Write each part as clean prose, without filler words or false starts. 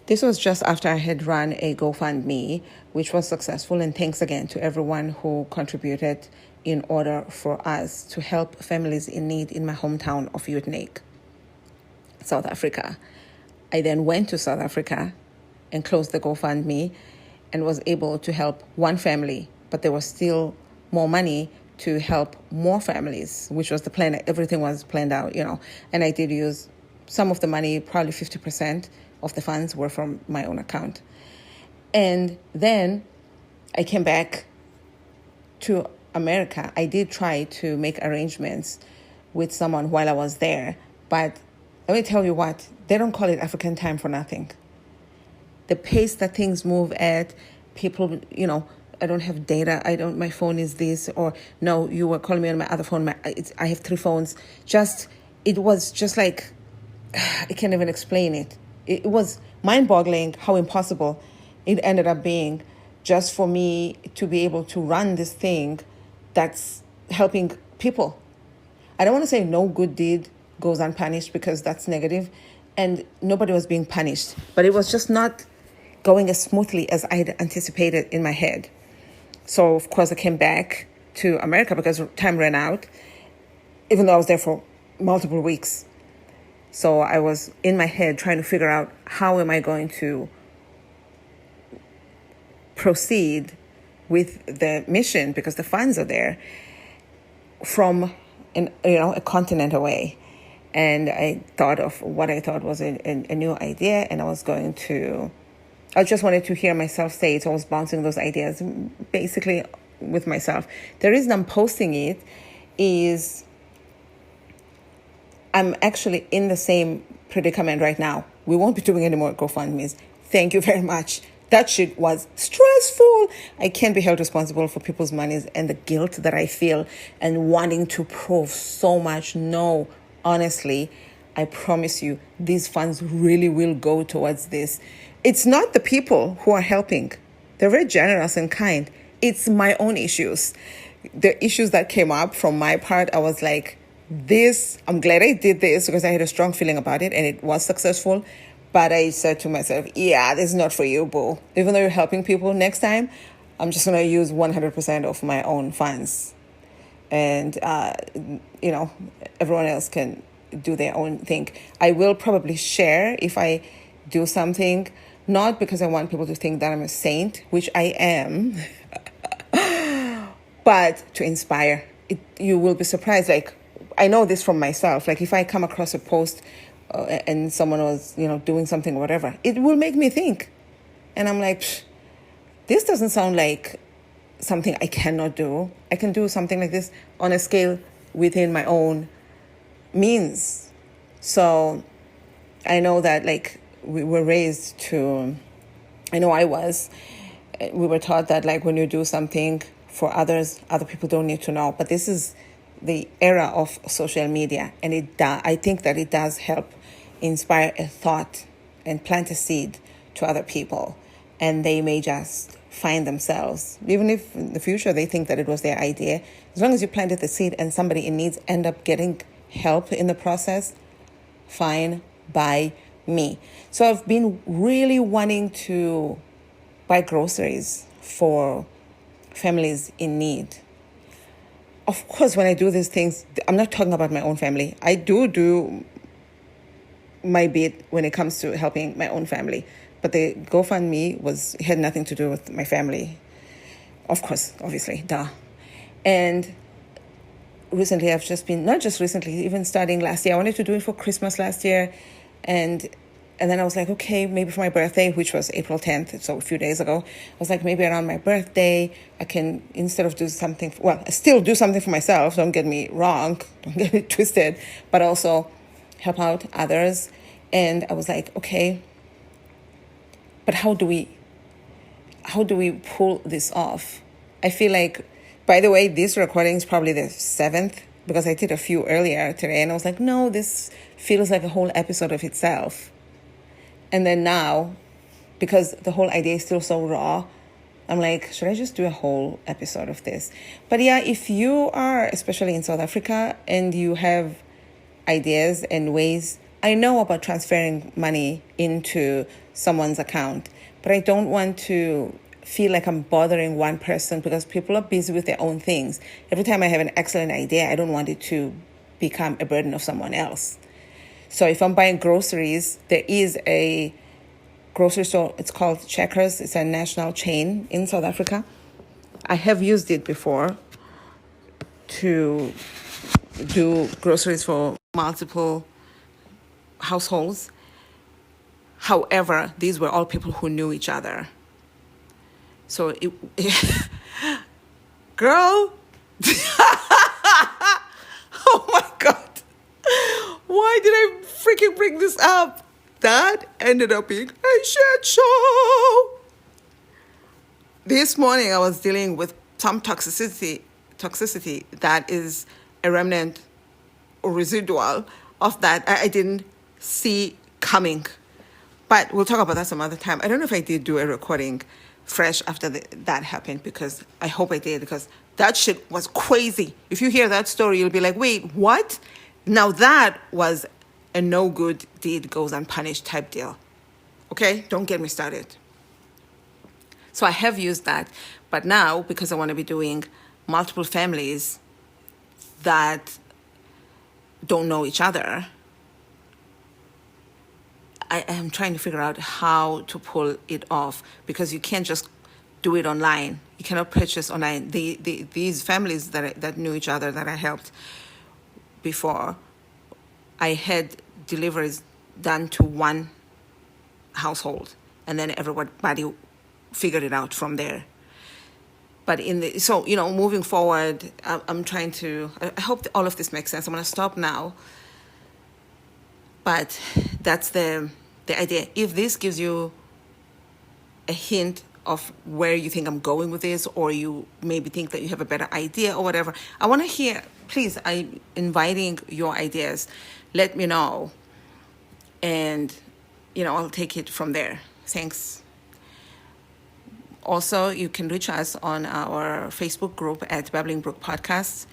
This was just after I had run a Gofundme, which was successful, and thanks again to everyone who contributed in order for us to help families in need in my hometown of Utenake, South Africa. I then went to South Africa and closed the Gofundme and was able to help one family, but there was still more money to help more families, which was the plan. Everything was planned out, and I did use some of the money, probably 50% of the funds were from my own account. And then I came back to America. I did try to make arrangements with someone while I was there, but let me tell you what, they don't call it African time for nothing. The pace that things move at, people, I don't have data, my phone is this, or no, you were calling me on my other phone, I have 3 phones. It was just like, I can't even explain it. It was mind-boggling how impossible it ended up being just for me to be able to run this thing that's helping people. I don't want to say no good deed goes unpunished because that's negative, and nobody was being punished, but it was just not going as smoothly as I had anticipated in my head. So, of course, I came back to America because time ran out, even though I was there for multiple weeks. So I was in my head trying to figure out how am I going to proceed with the mission, because the funds are there from a continent away. And I thought of what I thought was a new idea, and I just wanted to hear myself say it. So I was bouncing those ideas basically with myself. The reason I'm posting it is I'm actually in the same predicament right now. We won't be doing any more GoFundMes. Thank you very much. That shit was stressful. I can't be held responsible for people's monies and the guilt that I feel and wanting to prove so much. No, honestly, I promise you, these funds really will go towards this. It's not the people who are helping. They're very generous and kind. It's my own issues. The issues that came up from my part, I was like, I'm glad I did this because I had a strong feeling about it and it was successful. But I said to myself, yeah, this is not for you, boo. Even though you're helping people, next time, I'm just going to use 100% of my own funds. And, everyone else can do their own thing. I will probably share if I do something, not because I want people to think that I'm a saint, which I am, but to inspire. You will be surprised. Like, I know this from myself. Like, if I come across a post and someone was, doing something or whatever, it will make me think. And I'm like, this doesn't sound like something I cannot do. I can do something like this on a scale within my own means. So I know that, like, we were raised to, I know I was, we were taught that, like, when you do something for others, other people don't need to know. But this is the era of social media, and I think that it does help inspire a thought and plant a seed to other people, and they may just find themselves, even if in the future they think that it was their idea, as long as you planted the seed and somebody in needs end up getting help in the process, fine by me. So I've been really wanting to buy groceries for families in need. Of course, when I do these things, I'm not talking about my own family. I do my bit when it comes to helping my own family. But the GoFundMe had nothing to do with my family. Of course, obviously, duh. And recently, I've just been, not just recently, even starting last year, I wanted to do it for Christmas last year. And then I was like, okay, maybe for my birthday, which was April 10th, so a few days ago, I was like, maybe around my birthday, I can, instead of do something, I still do something for myself, don't get me wrong, don't get me twisted, but also help out others. And I was like, okay, but how do we pull this off? I feel like, by the way, this recording is probably the 7th, because I did a few earlier today, and I was like, no, this feels like a whole episode of itself. And then now, because the whole idea is still so raw, I'm like, should I just do a whole episode of this? But yeah, if you are, especially in South Africa, and you have ideas and ways I know about transferring money into someone's account, but I don't want to feel like I'm bothering one person because people are busy with their own things. Every time I have an excellent idea, I don't want it to become a burden of someone else. So if I'm buying groceries, there is a grocery store. It's called Checkers. It's a national chain in South Africa. I have used it before to do groceries for multiple households. However, these were all people who knew each other. So girl, oh my God, why did I freaking bring this up? That ended up being a shit show. This morning I was dealing with some toxicity that is a remnant or residual of that I didn't see coming. But we'll talk about that some other time. I don't know if I did do a recording fresh after that happened, because I hope I did, because that shit was crazy. If you hear that story, you'll be like, wait, what? Now that was a no good deed goes unpunished type deal. Okay? Don't get me started. So I have used that. But now, because I want to be doing multiple families that don't know each other, I am trying to figure out how to pull it off, because you can't just do it online. You cannot purchase online. These families that knew each other that I helped before, I had deliveries done to one household, and then everybody figured it out from there. But moving forward, I'm trying to. I hope that all of this makes sense. I'm going to stop now. But that's the idea. If this gives you a hint of where you think I'm going with this, or you maybe think that you have a better idea or whatever, I want to hear, please, I'm inviting your ideas. Let me know. And, I'll take it from there. Thanks. Also, you can reach us on our Facebook group at Babbling Brook Podcasts.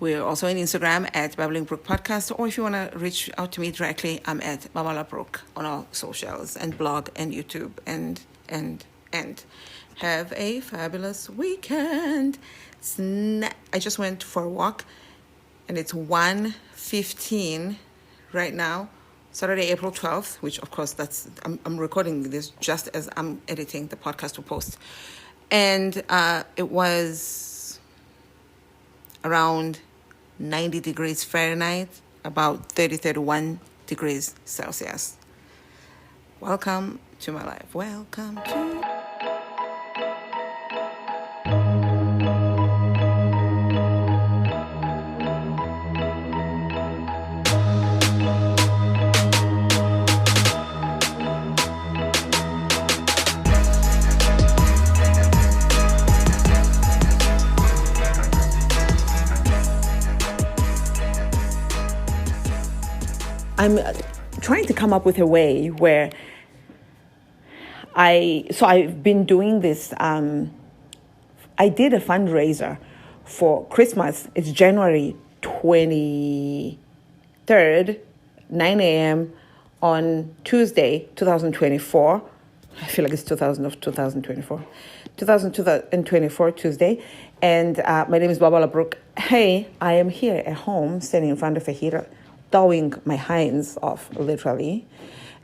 We're also on Instagram at Babbling Brook Podcast, or if you want to reach out to me directly, I'm at Babala Brook on all socials and blog and YouTube and. Have a fabulous weekend. I just went for a walk, and it's 1:15 right now, Saturday, April 12th, which of course I'm recording this just as I'm editing the podcast to post. And it was around 90 degrees Fahrenheit, about 31 degrees Celsius. Welcome to my life. Welcome to... I'm trying to come up with a way where I've been doing this. I did a fundraiser for Christmas. It's January 23rd, 9 a.m. on Tuesday, 2024. I feel like it's 2024 Tuesday. And my name is Babala Brook. Hey, I am here at home, standing in front of a heater, thawing my hands off, literally.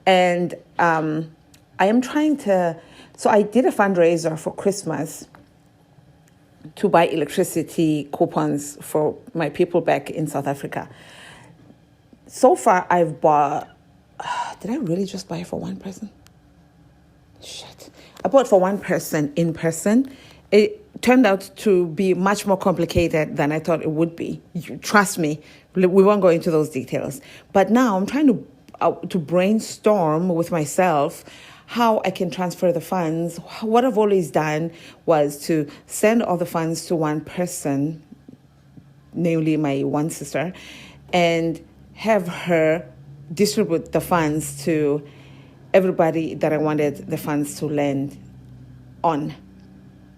And I am trying to... So I did a fundraiser for Christmas to buy electricity coupons for my people back in South Africa. So far, I've bought... did I really just buy for one person? Shit. I bought for one person in person. It turned out to be much more complicated than I thought it would be. Trust me, we won't go into those details. But now I'm trying to brainstorm with myself how I can transfer the funds. What I've always done was to send all the funds to one person, namely my one sister, and have her distribute the funds to everybody that I wanted the funds to land on.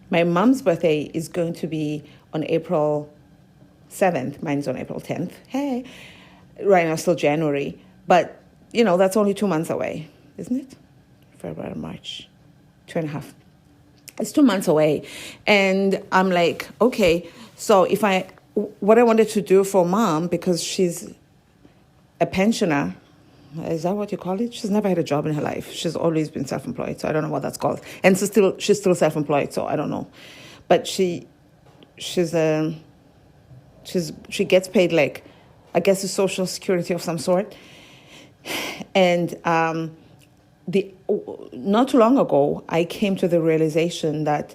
My mom's birthday is going to be on April 7th. Mine is on April 10th. Hey, right now, still January. But that's only 2 months away, isn't it? February, March, 2.5. It's 2 months away. And I'm like, okay, so what I wanted to do for mom, because she's a pensioner, is that what you call it? She's never had a job in her life. She's always been self-employed, so I don't know what that's called. And she's still self-employed, so I don't know. But she gets paid, like, I guess, a social security of some sort. And not too long ago, I came to the realization that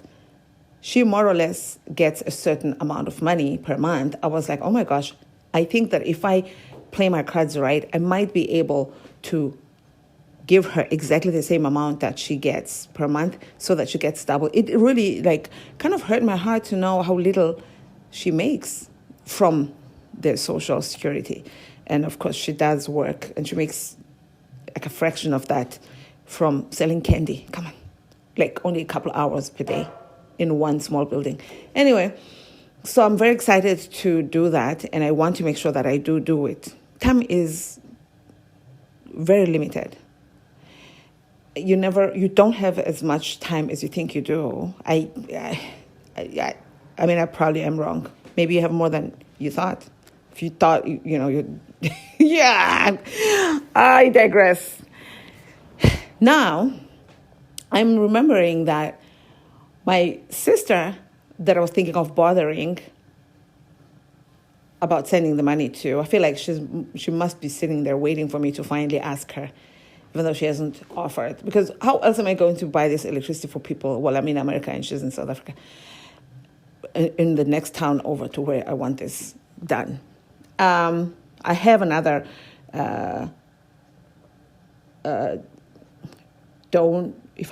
she more or less gets a certain amount of money per month. I was like, oh my gosh, I think that if I play my cards right, I might be able to give her exactly the same amount that she gets per month, so that she gets double. It really, like, kind of hurt my heart to know how little she makes from the social security. And of course, she does work, and she makes like a fraction of that from selling candy. Come on, like only a couple hours per day in one small building. Anyway, so I'm very excited to do that, and I want to make sure that I do it. Time is very limited. You don't have as much time as you think you do. I mean, I probably am wrong. Maybe you have more than you thought. If you thought, you yeah, I digress. Now, I'm remembering that my sister that I was thinking of bothering about sending the money to, I feel like she must be sitting there waiting for me to finally ask her, even though she hasn't offered. Because how else am I going to buy this electricity for people? Well, I'm in America and she's in South Africa, in the next town over to where I want this done. I have another if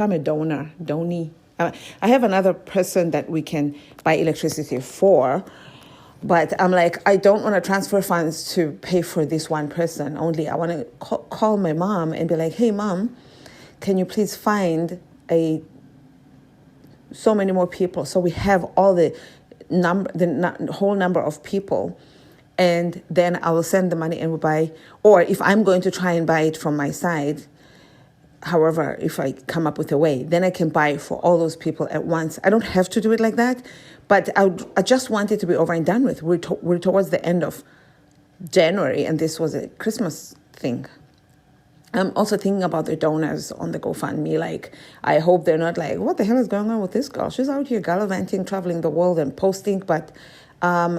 I'm a donee, I have another person that we can buy electricity for, but I'm like, I don't want to transfer funds to pay for this one person only. I want to call my mom and be like, hey, mom, can you please find so many more people, so we have all the whole number of people, and then I will send the money and we'll buy. Or if I'm going to try and buy it from my side, however, if I come up with a way, then I can buy for all those people at once. I don't have to do it like that, but I just want it to be over and done with. We're towards the end of January, and this was a Christmas thing. I'm also thinking about the donors on the GoFundMe. Like, I hope they're not like, what the hell is going on with this girl? She's out here gallivanting, traveling the world and posting, but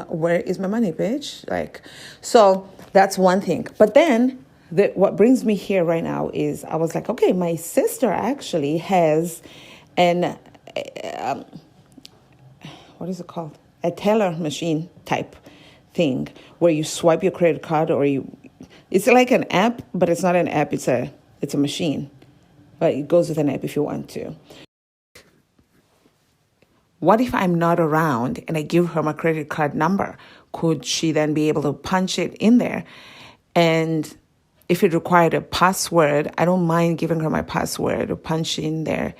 where is my money, bitch? Like, so that's one thing. But then what brings me here right now is I was like, okay, my sister actually has what is it called? A teller machine type thing where you swipe your credit card, or it's like an app, but it's not an app. It's a machine, but it goes with an app if you want to. What if I'm not around and I give her my credit card number? Could she then be able to punch it in there? And if it required a password, I don't mind giving her my password or punch in there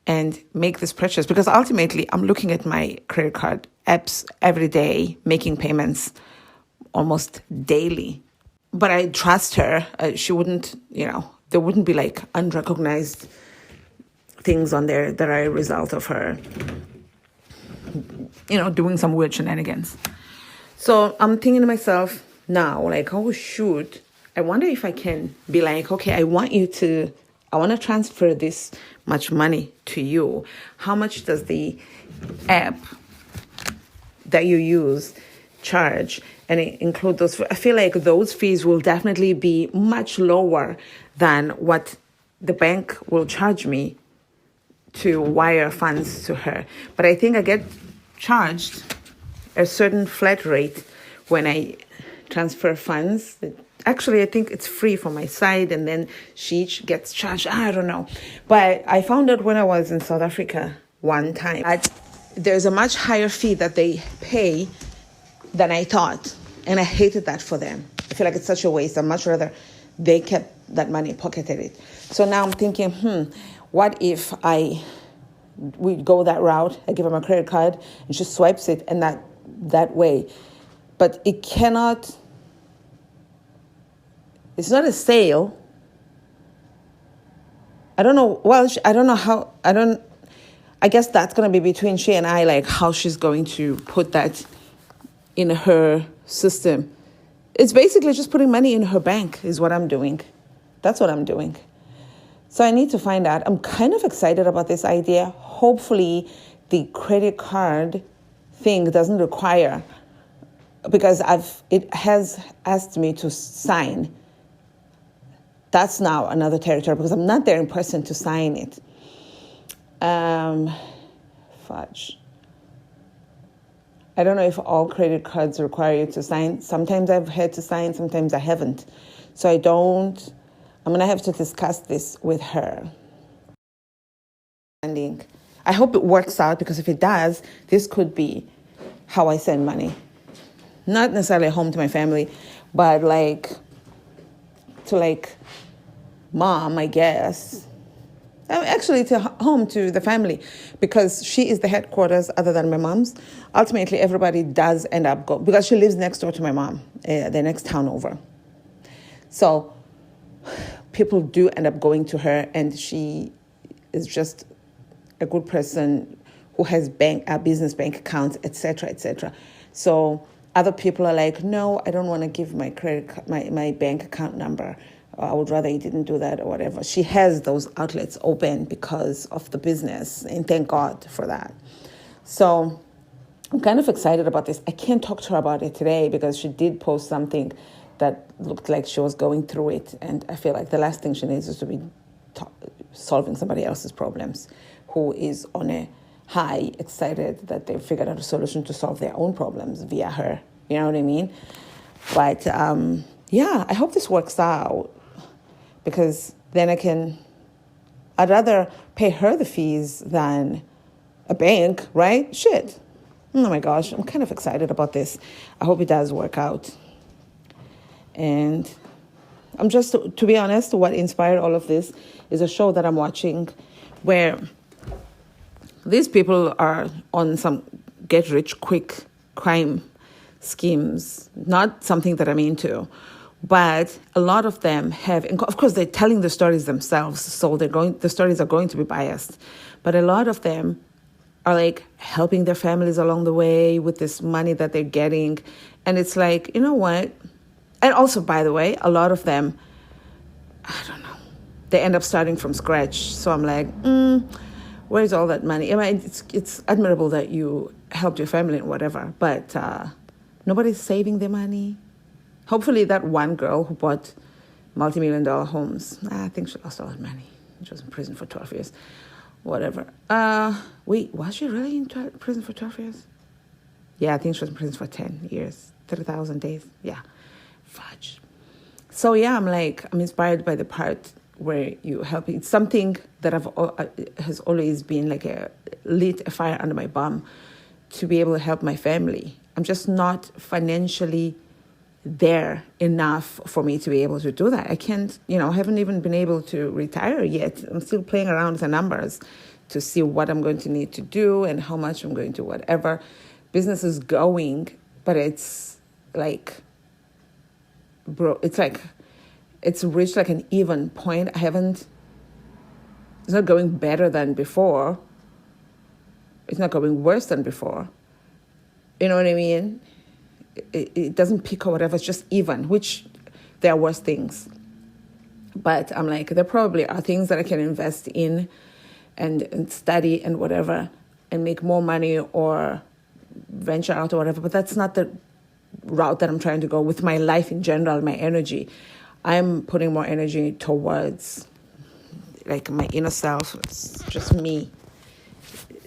and make this purchase. Because ultimately, I'm looking at my credit card apps every day, making payments almost daily. But I trust her. She wouldn't, there wouldn't be like unrecognized things on there that are a result of her, doing some weird shenanigans. So I'm thinking to myself now, like, oh, shoot. I wonder if I can be like, okay, I want to transfer this much money to you. How much does the app that you use charge? And include those. I feel like those fees will definitely be much lower than what the bank will charge me to wire funds to her. But I think I get charged a certain flat rate when I transfer funds. Actually, I think it's free from my side, and then she gets charged. I don't know. But I found out when I was in South Africa one time that there's a much higher fee that they pay than I thought. And I hated that for them. I feel like it's such a waste. I'd much rather they kept that money, pocketed it. So now I'm thinking, what if we go that route? I give her my credit card and she swipes it, and that way. But it's not a sale, I don't know. Well, I don't know how. I guess that's going to be between she and I, like how she's going to put that in her system. It's basically just putting money in her bank is what I'm doing. That's what I'm doing. So I need to find out. I'm kind of excited about this idea. Hopefully the credit card thing doesn't require, because it has asked me to sign. That's now another territory because I'm not there in person to sign it. Fudge. I don't know if all credit cards require you to sign. Sometimes I've had to sign, sometimes I haven't. So I'm going to have to discuss this with her. I hope it works out, because if it does, this could be how I send money. Not necessarily home to my family, but to mom, I guess. Actually, to home to the family, because she is the headquarters other than my mom's. Ultimately, everybody does end up going, because she lives next door to my mom, the next town over. So people do end up going to her, and she is just a good person who has business bank accounts, etc., etc. So other people are like, no, I don't want to give my my bank account number. I would rather you didn't do that or whatever. She has those outlets open because of the business, and thank God for that. So I'm kind of excited about this. I can't talk to her about it today because she did post something that looked like she was going through it, and I feel like the last thing she needs is to be solving somebody else's problems, who is on a high, excited that they've figured out a solution to solve their own problems via her. You know what I mean? But yeah, I hope this works out, because then I'd rather pay her the fees than a bank, right? Shit. Oh my gosh, I'm kind of excited about this. I hope it does work out. And I'm just, to be honest, what inspired all of this is a show that I'm watching where these people are on some get-rich-quick crime schemes, not something that I'm into. But a lot of them have, and of course, they're telling the stories themselves, so the stories are going to be biased. But a lot of them are like helping their families along the way with this money that they're getting. And it's like, you know what? And also, by the way, a lot of them, I don't know, they end up starting from scratch. So I'm like, where's all that money? I mean, it's admirable that you helped your family and whatever, but nobody's saving their money. Hopefully that one girl who bought multi-million-dollar homes, I think she lost all her money. She was in prison for 12 years. Whatever. Wait, was she really in prison for 12 years? Yeah, I think she was in prison for 10 years, 30,000 days. Yeah. Fudge. So yeah, I'm inspired by the part where you help. It's something that has always been like lit a fire under my bum to be able to help my family. I'm just not financially there enough for me to be able to do that. I can't, I haven't even been able to retire yet. I'm still playing around with the numbers to see what I'm going to need to do and how much I'm going to whatever. Business is going, but it's like, it's reached like an even point. It's not going better than before. It's not going worse than before. You know what I mean? It doesn't peak or whatever, it's just even, which there are worse things. But I'm like, there probably are things that I can invest in and study and whatever and make more money or venture out or whatever. But that's not the route that I'm trying to go with my life in general, my energy. I'm putting more energy towards like my inner self. It's just me.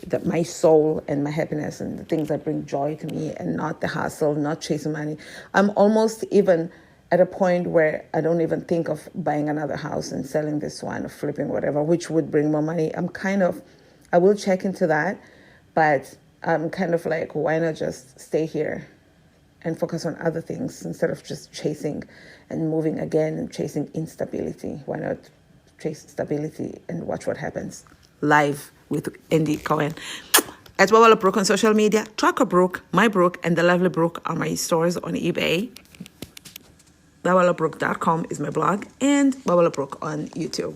That my soul and my happiness and the things that bring joy to me, and not the hustle, not chasing money. I'm almost even at a point where I don't even think of buying another house and selling this one or flipping whatever, which would bring more money. I will check into that, but I'm kind of like, why not just stay here and focus on other things instead of just chasing and moving again and chasing instability? Why not chase stability and watch what happens? Live with Andy Cohen. At Wawala Brooke on social media. Tracker Brooke, My Brooke, and The Lovely Brooke are my stores on eBay. WawalaBrooke.com is my blog, and Wawala Brooke on YouTube.